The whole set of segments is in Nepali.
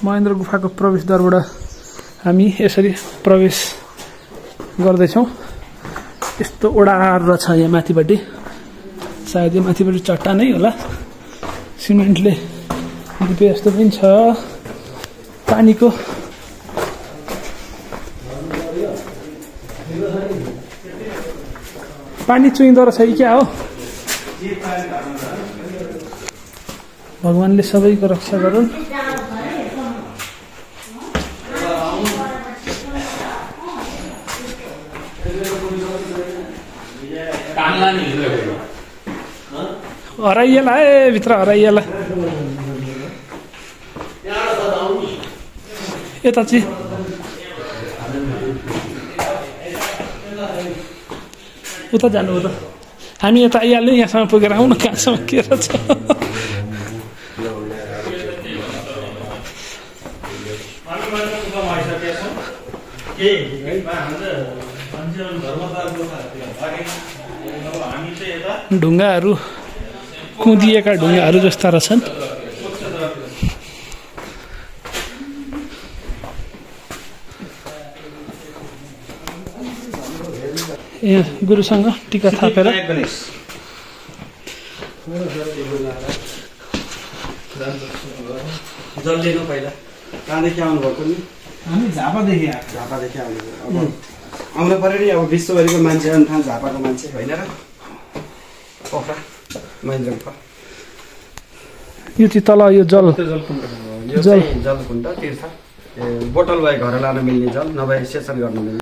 महेन्द्र गुफाको प्रवेशद्वारबाट हामी यसरी प्रवेश गर्दैछौँ। यस्तो ओडार छ यहाँ माथिपट्टि, सायद यो माथिपट्टि चट्टानै होला, सिमेन्टले लिपे जस्तो पनि छ। पानीको पानी चुइँदो रहेछ कि क्या हो? भगवानले सबैको रक्षा गरून्। हराइएला भित्र हराइएला। यता चाहिँ उता जानु हो त, हामी यता आइहाल्यौँ। यहाँसम्म पुगेर आउन कहाँसम्म के रहेछ। ढुङ्गाहरू कुदिएका ढुङ्गाहरू जस्ता रहेछन्। यहाँ गुरुसँग टिका थापेर जल लिनु पहिला। कहाँदेखि आउनुभएको नि? हामी झापादेखि आउनु आउनु पऱ्यो नि। अब विश्वभरिको मान्छे ठाउँ झापाको मान्छे होइन र? पोखरा महेन्द्र गुफा यो चाहिँ तल यो जल जलकुण्ड तीर्थ। बोतल भए घर लान मिल्ने जल, नभए सेचन गर्न मिल्ने,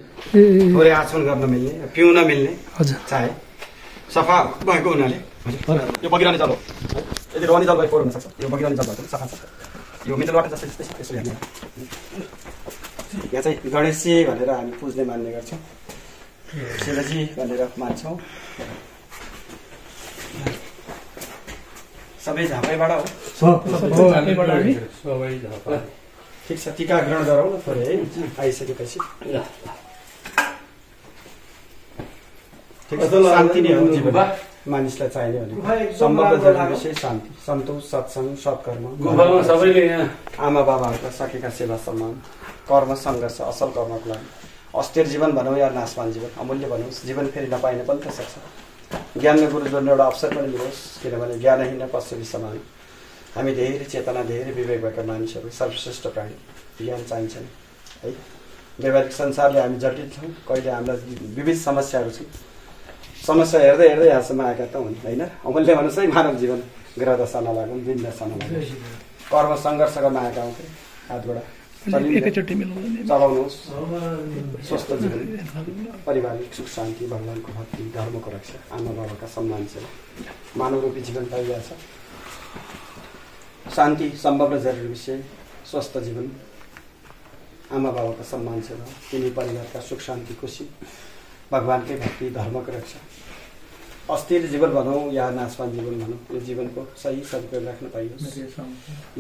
थोरै आचमन गर्न मिल्ने, पिउन मिल्ने। हजुर, चाहे सफा भएको हुनाले। यो बगिरहने जल हो। यदि रहने जल भए फोहोर हुनसक्छ। यो बगिरहने जल भएको सफा छ। यो मिनरल वाटर जस्तै जस्तै यसो हेर्ने। यहाँ चाहिँ गणेशजी भनेर हामी पुज्ने मान्ने गर्छौँ, शिवजी भनेर मान्छौँ। सबै झापैबाट हो। ठिक छ, टिका ग्रहण गरौँ न थोरै है आइसकेपछि। ठिक छ, शान्ति नै हो जीवन मानिसलाई चाहिने भनेको। सम्बन्ध जरुरी विषय शान्ति, सन्तोष, सत्सङ्ग, सत्कर्म, सबैले यहाँ आमा बाबाहरूका सकेका सेवा सम्मान, कर्म सङ्घर्ष, असल कर्मको लागि अस्थिर जीवन भनौँ या नाशवान जीवन, अमूल्य भनौँ, जीवन फेरि नपाइने पनि त सक्छ। ज्ञानको गुरु जोड्ने एउटा अवसर पनि मिलोस्, किनभने ज्ञानहीन पशु समान। हामी धेरै चेतना, धेरै विवेक भएका मानिसहरू, सर्वश्रेष्ठ प्राणी, ज्ञान चाहिन्छ नि है। व्यावहारिक संसारले हामी जटिल छौँ, कहिले हामीलाई विविध समस्याहरू छन्। समस्या हेर्दै हेर्दै यहाँसम्म आएका त हुन् होइन। अमूल्य भन्नुहोस् है, मानव जीवन ग्रह दशा नलागौँ, दिन दशा नलागौँ, कर्म सङ्घर्ष गर्न आएका हुँ। हातबाट चलाउनुहोस् स्वस्थ जीवन, पारिवारिक सुख शान्ति, भगवानको भक्ति, धर्मको रक्षा, आमा बाबाका सम्मान सेवा, मानव रूपी जीवन पाइरहेछ। शान्ति सम्भव र जरुरी विषय, स्वस्थ जीवन, आमा बाबाका सम्मान सेवा, तिनी परिवारका सुख शान्ति खुसी, भगवानकै भक्ति, धर्मको रक्षा, अस्थिर जीवन भनौँ या नाशवान जीवन भनौँ, यो जीवनको सही सदुपयोग राख्न पाइयोस्।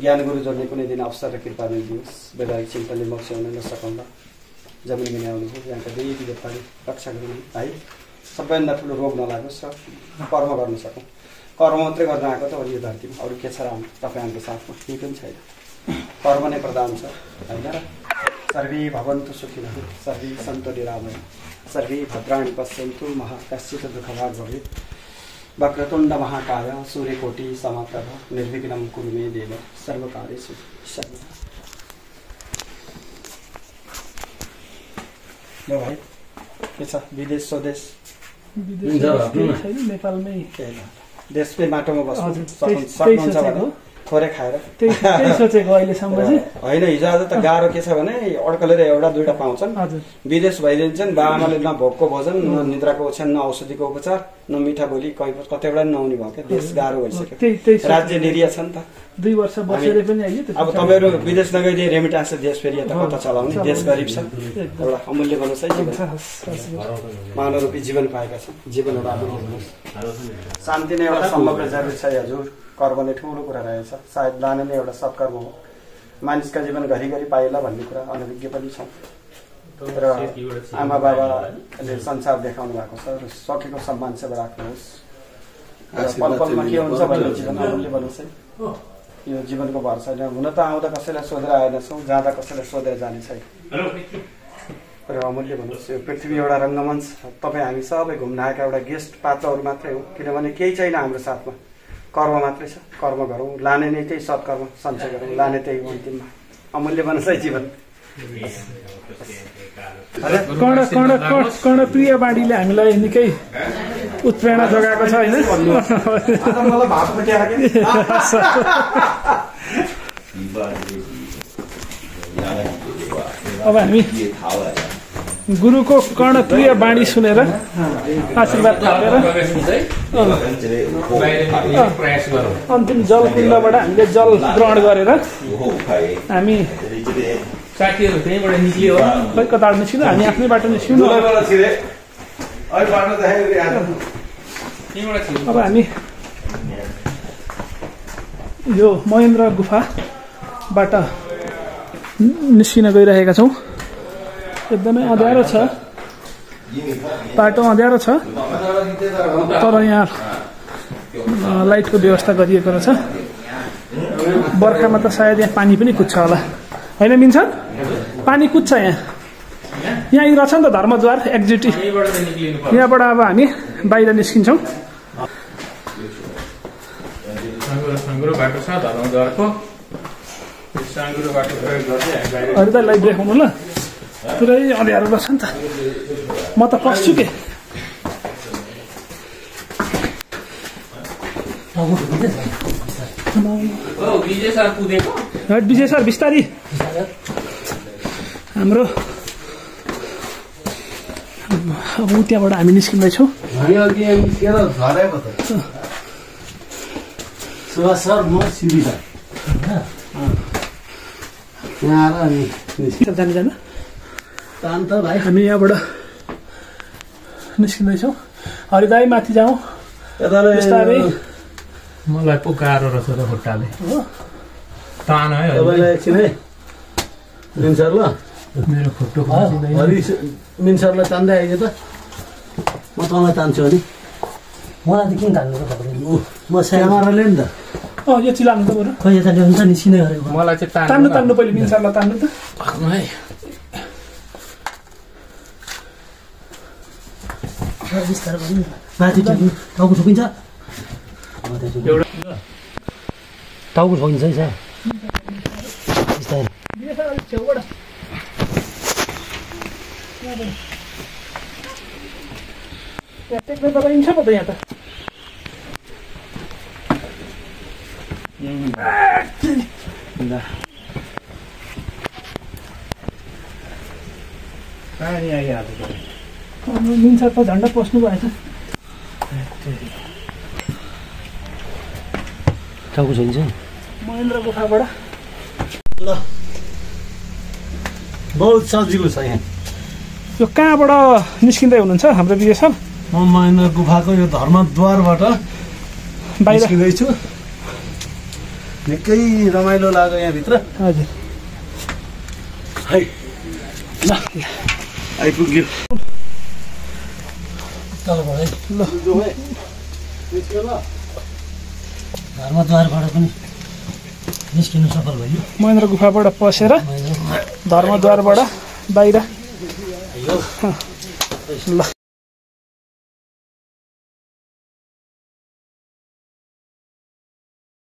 ज्ञान गुरु जोड्ने कुनै दिन अवसर र कृपा नै दियोस्। वैवाहिक चिन्तनले मोक्ष हुन नसकाउँदा जमिन मिने आउनुभयो, यहाँका देवी देवताले रक्षा गर्नु है। सबैभन्दा ठुलो रोग नलागोस् र कर्म गर्न सकौँ। कर्म मात्रै गर्न आएको त हो यो धरतीमा, अरू के छ र तपाईँहरूको साथमा? केही पनि छैन। कर्म नै प्रधान छ होइन र? सर्वे भवन्तु सुखिनः, सर्वे सन्तु निरामया, सर्वे भद्राणि पश्यन्तु, मा कश्चित् दुःखभाग् भवेत्। वक्रतुण्ड महाकाय, सूर्यकोटि समप्रभ, निर्विघ्नं कुरु मे देव, सर्वकार्येषु सर्वदा। ल भाइ, के छ विदेश स्वदेश? नेपालमै देशकै माटोमा बस्नु सक्नुहुन्छ भने थोरै खाएर त्यही सोचेको अहिलेसम्म चाहिँ होइन। हिजो आज त गाह्रो के छ भने अड्कलेर एउटा दुईटा पाउँछन्, विदेश भइदिन्छन्। बाबाआमाले न भोकको भोजन, न निद्राको ओछ्यान, न औषधिको उपचार, न मिठा बोली, कतिवटा नि नहुने भयो क्या। देश गाह्रो भइसक्यो, राज्य निरीह छ नि त। 2 वर्ष बसेर पनि आइयो। अब तपाईँहरू विदेश नगइदिए रेमिटान्स देश फेरि यता कता चलाउने? देश गरिब छ। एउटा अमूल्य भन्नुहोस् है, जीवन मानव रूपी जीवन पाएका छन्। जीवन एउटा अमूल्य भन्नुहोस्। शान्ति नै एउटा सम्भव र जरुरी छ हजुर। कर्म नै ठुलो कुरा रहेछ। सायद दान नै एउटा सत्कर्म हो। मानिसका जीवन घरिघरि पाइएला भन्ने कुरा अनभिज्ञ पनि छ। र आमा बाबाले संसार देखाउनु भएको छ र सकेको सम्मान सेवा राख्नुहोस्। पल पलमा के हुन्छ भन्ने जीवन अमूल्य भन्नुहोस् है। यो जीवनको भर छैन। हुन त आउँदा कसैलाई सोधेर आएनछौँ, जाँदा कसैलाई सोधेर जाने छैन। र अमूल्य भन्नुहोस्, यो पृथ्वी एउटा रङ्गमञ्च, तपाईँ हामी सबै घुम्न आएका एउटा गेस्ट पात्रहरू मात्रै हो। किनभने केही छैन हाम्रो साथमा, कर्म मात्रै छ। कर्म गरौँ, लाने नै त्यही सत्कर्म सञ्चय गरौँ, लाने त्यही अन्तिममा। अमूल्य भन्नुहोस् है जीवन। कर्णप्रिय बाढीले हामीलाई निकै उत्प्रेरणा जगाएको छ होइन। अब हामी गुरुको कर्णप्रिय बाणी सुनेर आशीर्वाद थापेर अन्तिम जलकुण्डबाट हामीले जल ग्रहण गरेर हामी साथीहरू त्यहीँबाट निस्कियो। खै कता निस्किनु, हामी आफ्नै बाटो निस्किनु। अब हामी यो महेन्द्र गुफाबाट निस्किन गइरहेका छौँ। एकदमै अँध्यारो छ, बाटो अँध्यारो छ, तर यहाँ लाइटको व्यवस्था गरिएको रहेछ। बर्खामा त सायद यहाँ पानी पनि कुद्छ होला होइन मिन्छ? पानी कुद्छ यहाँ रहेछ नि त धर्मद्वार एक्जिटी। यहाँबाट अब हामी बाहिर निस्किन्छौँ। हरिदालाई देखाउनु ल, पुरै अँध्यारो रहेछ नि त, म त पस्छु के। विजय सर बिस्तारी। हाम्रो अब त्यहाँबाट हामी निस्किँदैछौँ। सुभाष सर, म सिबी सर यहाँ आएर अनि जानु भाइ हामी यहाँबाट निस्किँदैछौँ। हरिदाई माथि जाउँ। मलाई पुकारो रहेछ त खुट्टाले तान है। तपाईँलाई एकछिन है मिन सर, ल मेरो खुट्टो मिन सरलाई तान्दै आइज त, म तँलाई तान्छु अनि। मलाई त किन तान्नु त म क्यामेराले नि त। यो चिलाउनु त बरु। खै यता ल्याउनु त निस्किँदै गरेको। मलाई चाहिँ तान्नु पहिले मिन्सरलाई तान्नु त है। बिस्तारै गर्नु माथि टाउको ठोकिन्छ, टाउको ठोकिन्छ है सर। बिस्तारै टेक्न त पाइन्छ पो त यहाँ त। मिन्सर त झन्डा पस्नु भएछ। टाउको ठोकिन्छ महेन्द्र गुफाबाट। ल बहुत सजिलो छ यहाँ। यो कहाँबाट निस्किँदै हुनुहुन्छ हाम्रो विजय सर? म महेन्द्र गुफाको यो धर्मद्वारबाट बाहिर निस्किँदैछु। निकै रमाइलो लाग्यो यहाँभित्र। हजुर है ल आइपुग्यो। तलबाट है ल जाउँ है, निस्क्यो ल। धर्मद्वारबाट पनि निस्किनु सफल भयो। महेन्द्र गुफाबाट पसेर धर्मद्वारबाट बाहिर ल।